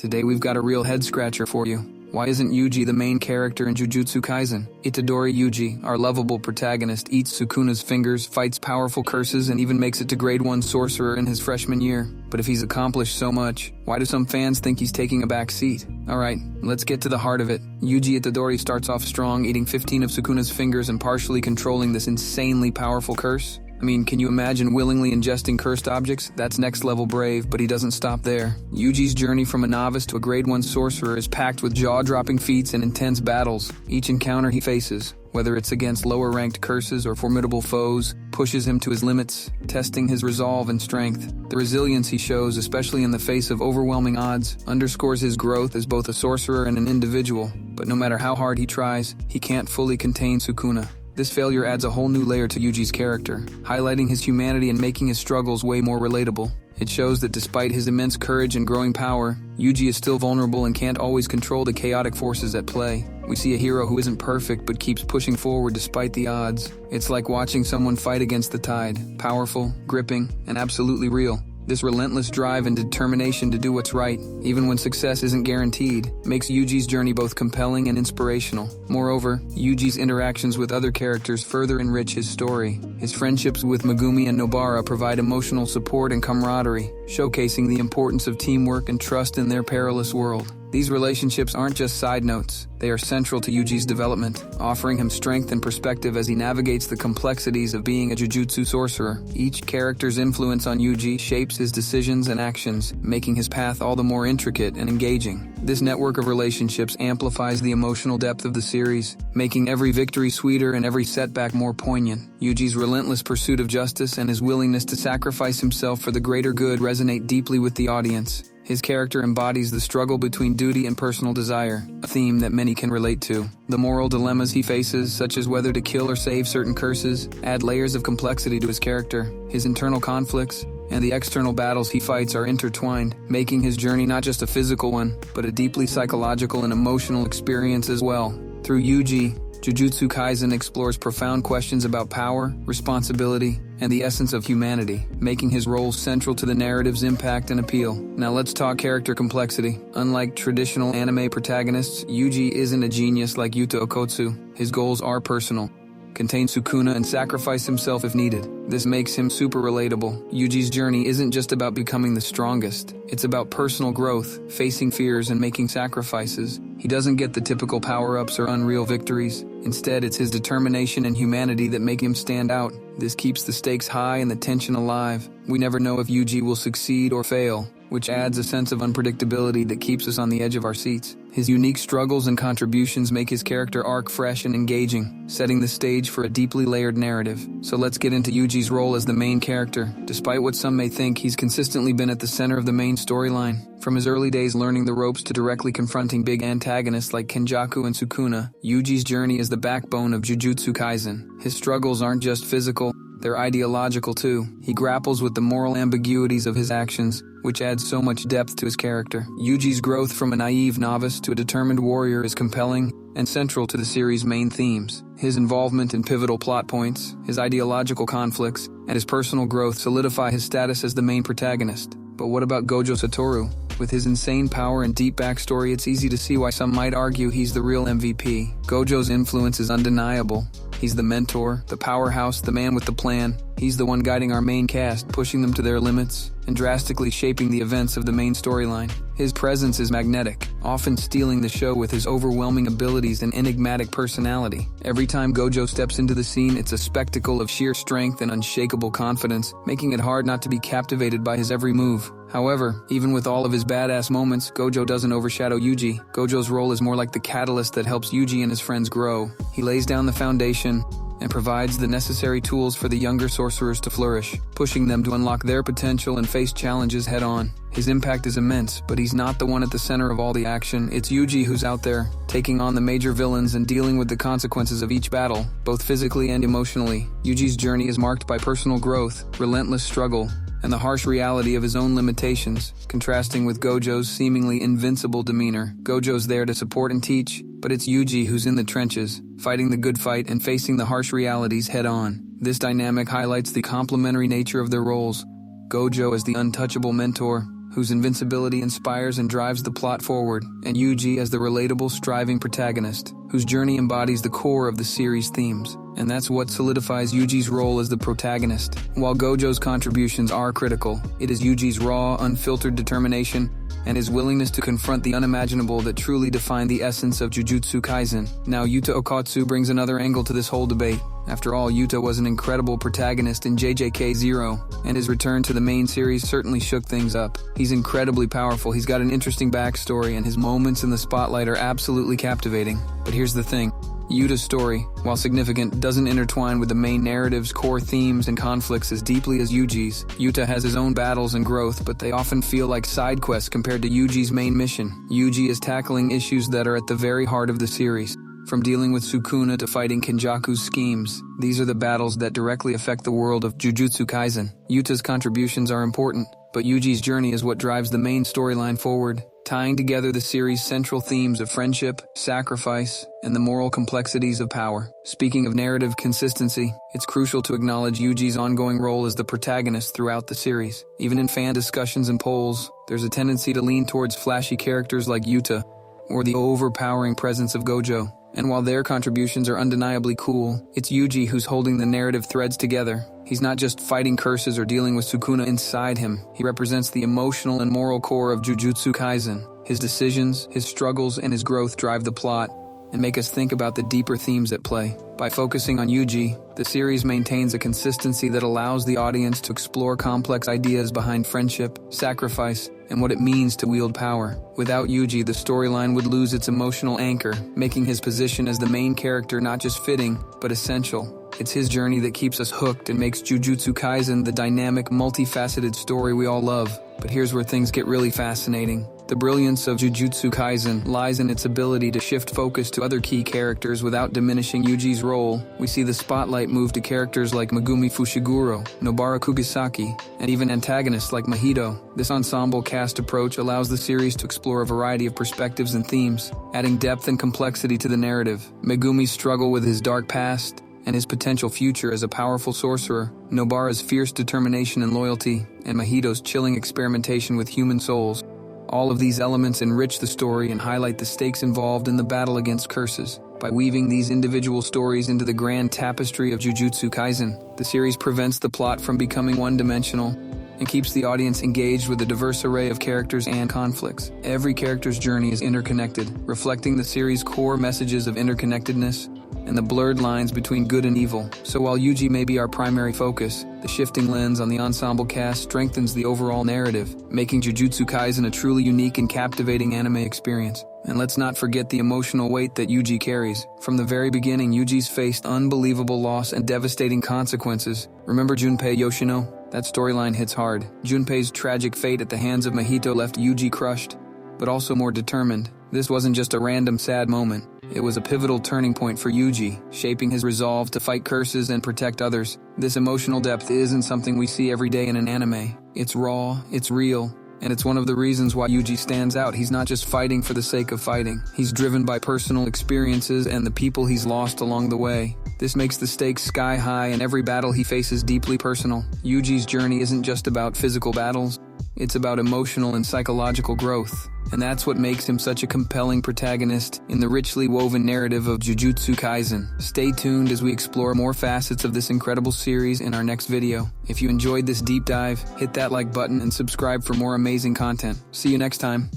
Today we've got a real head-scratcher for you. Why isn't Yuji the main character in Jujutsu Kaisen? Itadori Yuji, our lovable protagonist, eats Sukuna's fingers, fights powerful curses, and even makes it to grade 1 sorcerer in his freshman year. But if he's accomplished so much, why do some fans think he's taking a back seat? Alright, let's get to the heart of it. Yuji Itadori starts off strong, eating 15 of Sukuna's fingers and partially controlling this insanely powerful curse. I mean, can you imagine willingly ingesting cursed objects? That's next level brave, but he doesn't stop there. Yuji's journey from a novice to a grade 1 sorcerer is packed with jaw-dropping feats and intense battles. Each encounter he faces, whether it's against lower-ranked curses or formidable foes, pushes him to his limits, testing his resolve and strength. The resilience he shows, especially in the face of overwhelming odds, underscores his growth as both a sorcerer and an individual. But no matter how hard he tries, he can't fully contain Sukuna. This failure adds a whole new layer to Yuji's character, highlighting his humanity and making his struggles way more relatable. It shows that despite his immense courage and growing power, Yuji is still vulnerable and can't always control the chaotic forces at play. We see a hero who isn't perfect but keeps pushing forward despite the odds. It's like watching someone fight against the tide, powerful, gripping, and absolutely real. This relentless drive and determination to do what's right, even when success isn't guaranteed, makes Yuji's journey both compelling and inspirational. Moreover, Yuji's interactions with other characters further enrich his story. His friendships with Megumi and Nobara provide emotional support and camaraderie, showcasing the importance of teamwork and trust in their perilous world. These relationships aren't just side notes, they are central to Yuji's development, offering him strength and perspective as he navigates the complexities of being a Jujutsu sorcerer. Each character's influence on Yuji shapes his decisions and actions, making his path all the more intricate and engaging. This network of relationships amplifies the emotional depth of the series, making every victory sweeter and every setback more poignant. Yuji's relentless pursuit of justice and his willingness to sacrifice himself for the greater good resonate deeply with the audience. His character embodies the struggle between duty and personal desire, a theme that many can relate to. The moral dilemmas he faces, such as whether to kill or save certain curses, add layers of complexity to his character. His internal conflicts and the external battles he fights are intertwined, making his journey not just a physical one, but a deeply psychological and emotional experience as well. Through Yuji, Jujutsu Kaisen explores profound questions about power, responsibility, and the essence of humanity, making his role central to the narrative's impact and appeal. Now let's talk character complexity. Unlike traditional anime protagonists, Yuji isn't a genius like Yuta Okotsu. His goals are personal. Contain Sukuna and sacrifice himself if needed. This makes him super relatable. Yuji's journey isn't just about becoming the strongest. It's about personal growth, facing fears, and making sacrifices. He doesn't get the typical power-ups or unreal victories. Instead, it's his determination and humanity that make him stand out. This keeps the stakes high and the tension alive. We never know if Yuji will succeed or fail, which adds a sense of unpredictability that keeps us on the edge of our seats. His unique struggles and contributions make his character arc fresh and engaging, setting the stage for a deeply layered narrative. So let's get into Yuji's role as the main character. Despite what some may think, he's consistently been at the center of the main storyline. From his early days learning the ropes to directly confronting big antagonists like Kenjaku and Sukuna, Yuji's journey is the backbone of Jujutsu Kaisen. His struggles aren't just physical, they're ideological too. He grapples with the moral ambiguities of his actions, which adds so much depth to his character. Yuji's growth from a naive novice to a determined warrior is compelling and central to the series' main themes. His involvement in pivotal plot points, his ideological conflicts, and his personal growth solidify his status as the main protagonist. But what about Gojo Satoru? With his insane power and deep backstory, it's easy to see why some might argue he's the real MVP. Gojo's influence is undeniable. He's the mentor, the powerhouse, the man with the plan. He's the one guiding our main cast, pushing them to their limits, and drastically shaping the events of the main storyline. His presence is magnetic, often stealing the show with his overwhelming abilities and enigmatic personality. Every time Gojo steps into the scene, it's a spectacle of sheer strength and unshakable confidence, making it hard not to be captivated by his every move. However, even with all of his badass moments, Gojo doesn't overshadow Yuji. Gojo's role is more like the catalyst that helps Yuji and his friends grow. He lays down the foundation and provides the necessary tools for the younger sorcerers to flourish, pushing them to unlock their potential and face challenges head-on. His impact is immense, but he's not the one at the center of all the action. It's Yuji who's out there, taking on the major villains and dealing with the consequences of each battle, both physically and emotionally. Yuji's journey is marked by personal growth, relentless struggle, and the harsh reality of his own limitations, contrasting with Gojo's seemingly invincible demeanor. Gojo's there to support and teach, but it's Yuji who's in the trenches, fighting the good fight and facing the harsh realities head-on. This dynamic highlights the complementary nature of their roles. Gojo as the untouchable mentor, whose invincibility inspires and drives the plot forward, and Yuji as the relatable, striving protagonist, whose journey embodies the core of the series' themes. And that's what solidifies Yuji's role as the protagonist. While Gojo's contributions are critical, it is Yuji's raw, unfiltered determination and his willingness to confront the unimaginable that truly define the essence of Jujutsu Kaisen. Now, Yuta Okatsu brings another angle to this whole debate. After all, Yuta was an incredible protagonist in JJK 0, and his return to the main series certainly shook things up. He's incredibly powerful, he's got an interesting backstory, and his moments in the spotlight are absolutely captivating. But here's the thing. Yuta's story, while significant, doesn't intertwine with the main narrative's core themes and conflicts as deeply as Yuji's. Yuta has his own battles and growth, but they often feel like side quests compared to Yuji's main mission. Yuji is tackling issues that are at the very heart of the series. From dealing with Sukuna to fighting Kenjaku's schemes, these are the battles that directly affect the world of Jujutsu Kaisen. Yuta's contributions are important, but Yuji's journey is what drives the main storyline forward, tying together the series' central themes of friendship, sacrifice, and the moral complexities of power. Speaking of narrative consistency, it's crucial to acknowledge Yuji's ongoing role as the protagonist throughout the series. Even in fan discussions and polls, there's a tendency to lean towards flashy characters like Yuta, or the overpowering presence of Gojo. And while their contributions are undeniably cool, it's Yuji who's holding the narrative threads together. He's not just fighting curses or dealing with Sukuna inside him. He represents the emotional and moral core of Jujutsu Kaisen. His decisions, his struggles, and his growth drive the plot and make us think about the deeper themes at play. By focusing on Yuji, the series maintains a consistency that allows the audience to explore complex ideas behind friendship, sacrifice, and what it means to wield power. Without Yuji, the storyline would lose its emotional anchor, making his position as the main character not just fitting, but essential. It's his journey that keeps us hooked and makes Jujutsu Kaisen the dynamic, multifaceted story we all love. But here's where things get really fascinating. The brilliance of Jujutsu Kaisen lies in its ability to shift focus to other key characters without diminishing Yuji's role. We see the spotlight move to characters like Megumi Fushiguro, Nobara Kugisaki, and even antagonists like Mahito. This ensemble cast approach allows the series to explore a variety of perspectives and themes, adding depth and complexity to the narrative. Megumi's struggle with his dark past and his potential future as a powerful sorcerer, Nobara's fierce determination and loyalty, and Mahito's chilling experimentation with human souls. All of these elements enrich the story and highlight the stakes involved in the battle against curses. By weaving these individual stories into the grand tapestry of Jujutsu Kaisen, the series prevents the plot from becoming one-dimensional and keeps the audience engaged with a diverse array of characters and conflicts. Every character's journey is interconnected, reflecting the series' core messages of interconnectedness and the blurred lines between good and evil. So while Yuji may be our primary focus, the shifting lens on the ensemble cast strengthens the overall narrative, making Jujutsu Kaisen a truly unique and captivating anime experience. And let's not forget the emotional weight that Yuji carries. From the very beginning, Yuji's faced unbelievable loss and devastating consequences. Remember Junpei Yoshino? That storyline hits hard. Junpei's tragic fate at the hands of Mahito left Yuji crushed, but also more determined. This wasn't just a random sad moment. It was a pivotal turning point for Yuji, shaping his resolve to fight curses and protect others. This emotional depth isn't something we see every day in an anime. It's raw, it's real, and it's one of the reasons why Yuji stands out. He's not just fighting for the sake of fighting. He's driven by personal experiences and the people he's lost along the way. This makes the stakes sky high and every battle he faces deeply personal. Yuji's journey isn't just about physical battles. It's about emotional and psychological growth. And that's what makes him such a compelling protagonist in the richly woven narrative of Jujutsu Kaisen. Stay tuned as we explore more facets of this incredible series in our next video. If you enjoyed this deep dive, hit that like button and subscribe for more amazing content. See you next time.